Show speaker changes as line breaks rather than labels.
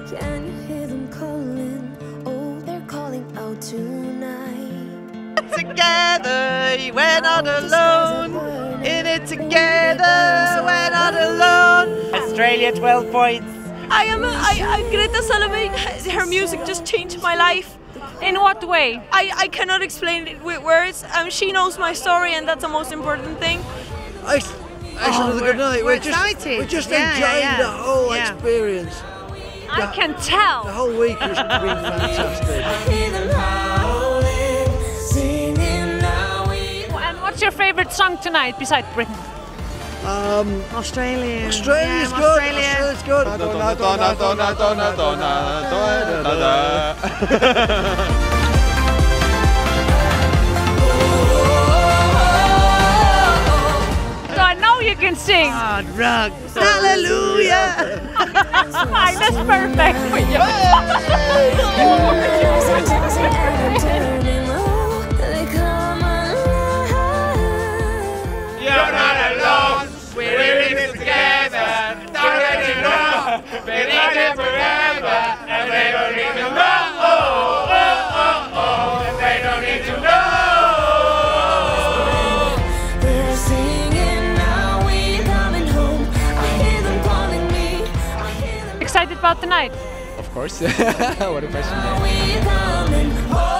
Can you hear them calling? Oh, they're calling out tonight.
Together, we're not alone. In it together, we're not alone. Australia, 12 points.
I'm Greta Salome. Her music just changed my life.
In what way?
I cannot explain it with words. She knows my story, and that's the most important thing.
Another good night.
We're excited.
We're just enjoying the whole experience.
I can tell.
The whole week has been fantastic.
And what's your favourite song tonight besides Britain?
Australia.
Australia's good. Australia's good.
So I know you can sing.
Hard rock. Hallelujah.
That's perfect for you.
You're not alone, we're in it together. Don't let it know, we're in it forever. And they don't need to know, and they don't need to know.
They're singing now, we're coming home. I hear them calling me.
Excited about the night?
Of course. What a question.
We're coming home.